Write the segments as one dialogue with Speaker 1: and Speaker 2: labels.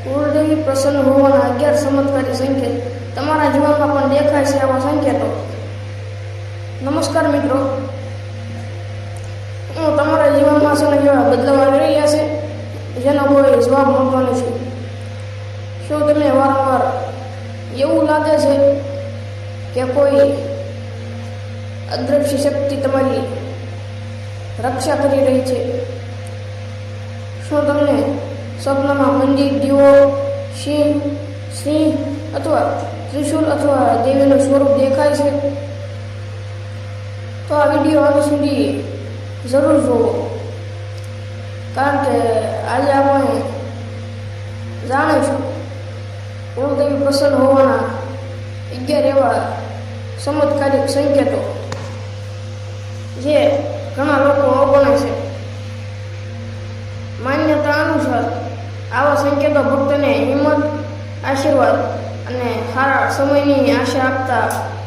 Speaker 1: કુળદેવી પ્રસન્ન હોવાના 11 ચમત્કારી સંકેત તમારા જીવનમાં પણ દેખાય છે આવા સંકેતો. નમસ્કાર મિત્રો, હું તમારા જીવનમાં છે ને એવા બદલાવ આવી રહ્યા છે જેનો કોઈ જવાબ મળતો નથી. શું તમને વારંવાર એવું લાગે છે કે કોઈ અદ્રશ્ય શક્તિ તમારી રક્ષા કરી રહી છે? શું તમને સ્વપ્નમાં મંદિર, દીવો, સિંહ અથવા ત્રિશૂળ અથવા દેવીનું સ્વરૂપ દેખાય છે? તો આ વિડીયો અંત સુધી જરૂર જુઓ, કારણ કે આજે આપણે જાણીશું કુળદેવી પ્રસન્ન હોવાના 11 એવા ચમત્કારિક સંકેતો જે ઘણા લોકો અવગણે છે. માન્યતા અનુસાર આવા સંકેતો ભક્તને હિંમત, આશીર્વાદ અને સારા સમયની આશા આપતા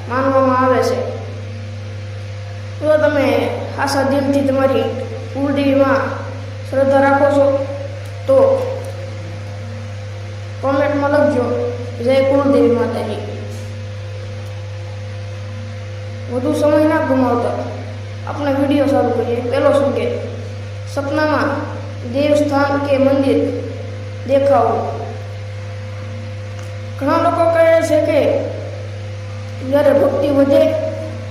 Speaker 1: માનવામાં આવે છે. જો તમે આશા દિલથી તમારી કુળદેવીમાં શ્રદ્ધા રાખો છો તો કોમેન્ટમાં લખજો જય કુળદેવી માતાજી. વધુ સમય ના ગુમાવતા આપણે વિડીયો ચાલુ કરીએ. પહેલો સંકેત: સપનામાં દેવસ્થાન કે મંદિર દેખાવું. ઘણા લોકો કહે છે કે જ્યારે ભક્તિ વધે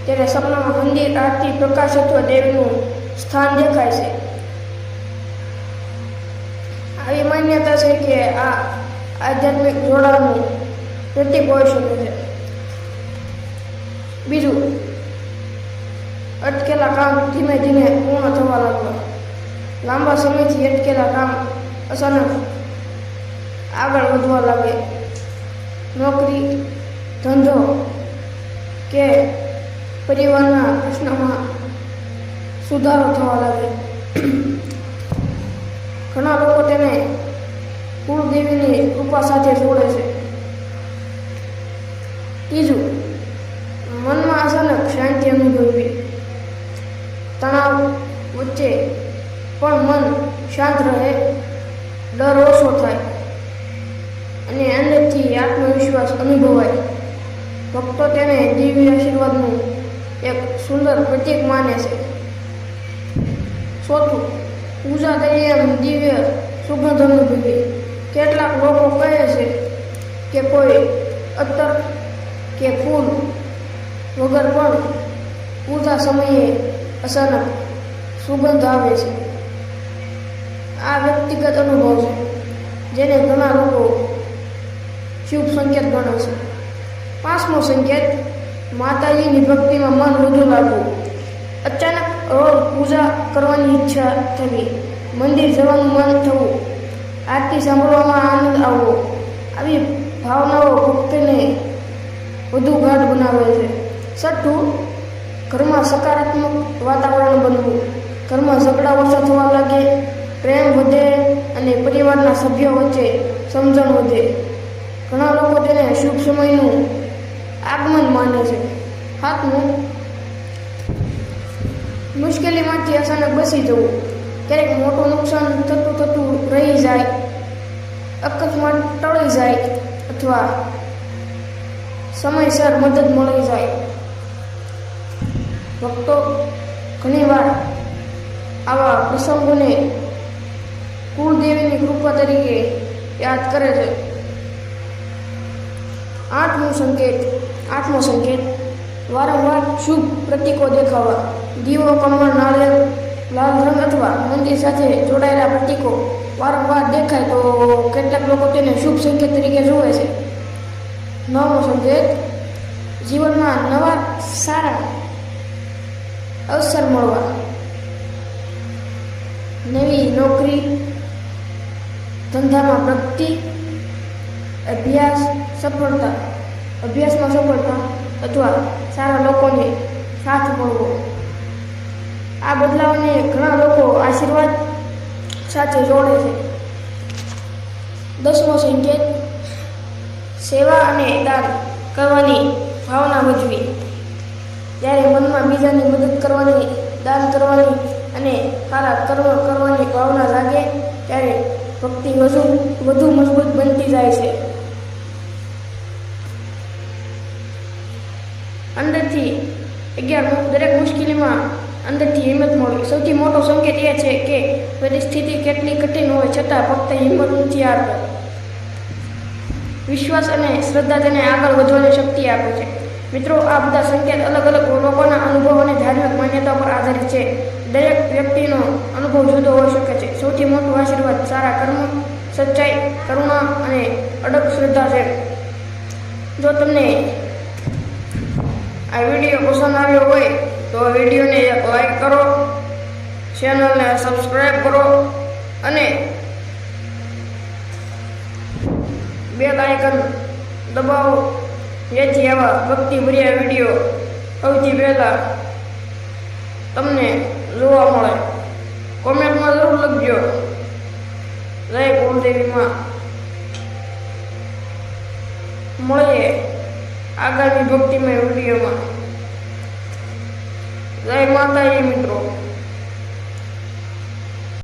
Speaker 1: ત્યારે સપનામાં મંદિર, આરતી, પ્રકાશ અથવા દેવીનું સ્થાન દેખાય છે. આવી માન્યતા છે કે આ આધ્યાત્મિક જોડાણનું પ્રતીક હોઈ શકે છે. બીજું, અટકેલા કામ ધીમે ધીમે પૂર્ણ થવા લાગવા. લાંબા સમયથી અટકેલા કામ અચાનક આગળ વધવા લાગે. નોકરી, ધંધો કે પરિવારના પ્રશ્નોમાં સુધારો થવા લાગે. ઘણા લોકો તેને કુળદેવીની કૃપા સાથે જોડે છે. ત્રીજું, મનમાં અચાનક શાંતિ અનુભવવી. તણાવ વચ્ચે પણ મન શાંત રહે, ડર ઓછો થાય અને અંદરથી આત્મવિશ્વાસ અનુભવાય. ભક્તો તેને દિવ્ય આશીર્વાદનું એક સુંદર પ્રતીક માને છે. ચોથું, પૂજા દરમિયાન દિવ્ય સુગંધ અનુભવી. કેટલાક લોકો કહે છે કે કોઈ અત્તર કે ફૂલ વગર પણ પૂજા સમયે અચાનક સુગંધ આવે છે. આ વ્યક્તિગત અનુભવ છે જેને ઘણા લોકો શુભ સંકેત ગણે છે. પાંચમો સંકેત: માતાજીની ભક્તિમાં મન વધુ લાગવું. અચાનક રોજ પૂજા કરવાની ઈચ્છા થવી, મંદિર જવાનું મન થવું, આરતી સાંભળવામાં આનંદ આવવો. આવી ભાવનાઓ ભક્તિને વધુ ગાઢ બનાવે છે. છઠ્ઠું, ઘરમાં સકારાત્મક વાતાવરણ બનવું. ઘરમાં ઝઘડા ઓછા થવા લાગે, પ્રેમ વધે અને પરિવારના સભ્યો વચ્ચે સમજણ વધે. ઘણા લોકો તેને શુભ સમયનું આગમન માને છે. સાતમું, મુશ્કેલીમાંથી અચાનક બચી જવું. ક્યારેક મોટું નુકસાન થતું રહી જાય, અકસ્માત ટળી જાય અથવા સમયસર મદદ મળી જાય. ભક્તો ઘણીવાર આવા પ્રસંગોને કુળદેવીની કૃપા તરીકે યાદ કરે છે. આઠમો સંકેત: વારંવાર શુભ પ્રતીકો દેખાવા. દીવો, કમળ, નાળિયેર, લાલ રંગ અથવા મંદિર સાથે જોડાયેલા પ્રતીકો વારંવાર દેખાય તો કેટલાક લોકો તેને શુભ સંકેત તરીકે જુએ છે. નવમો સંકેત: જીવનમાં નવા સારા અવસર મળવા. નવી નોકરી, ધંધામાં પ્રગતિ, અભ્યાસમાં સફળતા અથવા સારા લોકોને સાથ મળવો. આ બદલાવને ઘણા લોકો આશીર્વાદ સાથે જોડે છે. 10મો સંકેત: સેવા અને દાન કરવાની ભાવના વધવી. જ્યારે મનમાં બીજાની મદદ કરવાની, દાન કરવાની અને સારા કર્મ કરવાની ભાવના જાગે ત્યારે ભક્તિ વધુ મજબૂત બનતી જાય છે. અંદરથી 11 દરેક મુશ્કેલીમાં અંદરથી હિંમત મળવી. સૌથી મોટો સંકેત એ છે કે પરિસ્થિતિ કેટલી કઠિન હોય છતાં ફક્ત હિંમત નથી હારતો. વિશ્વાસ અને શ્રદ્ધા તેને આગળ વધવાની શક્તિ આપે છે. મિત્રો, આ બધા સંકેત અલગ અલગ લોકોના અનુભવ અને ધાર્મિક માન્યતા પર આધારિત છે. દરેક વ્યક્તિનો અનુભવ જુદો હોઈ શકે છે. સૌથી મોટું આશીર્વાદ સારા કર્મ, સચ્ચાઈ, કરુણા અને અડગ શ્રદ્ધા છે. જો તમને આ વિડીયો પસંદ આવ્યો હોય તો વિડીયોને એક લાઈક કરો, ચેનલને સબસ્ક્રાઈબ કરો અને બેલ આઇકન દબાવો, જેથી આવા ભક્તિભર્યા વિડીયો સૌથી પહેલા તમને જોવા મળે. કોમેન્ટમાં જરૂર લખજો, જય કુળદેવીમાં. મળીએ આગામી ભક્તિમય વિડીયોમાં. જય માતાજી મિત્રો.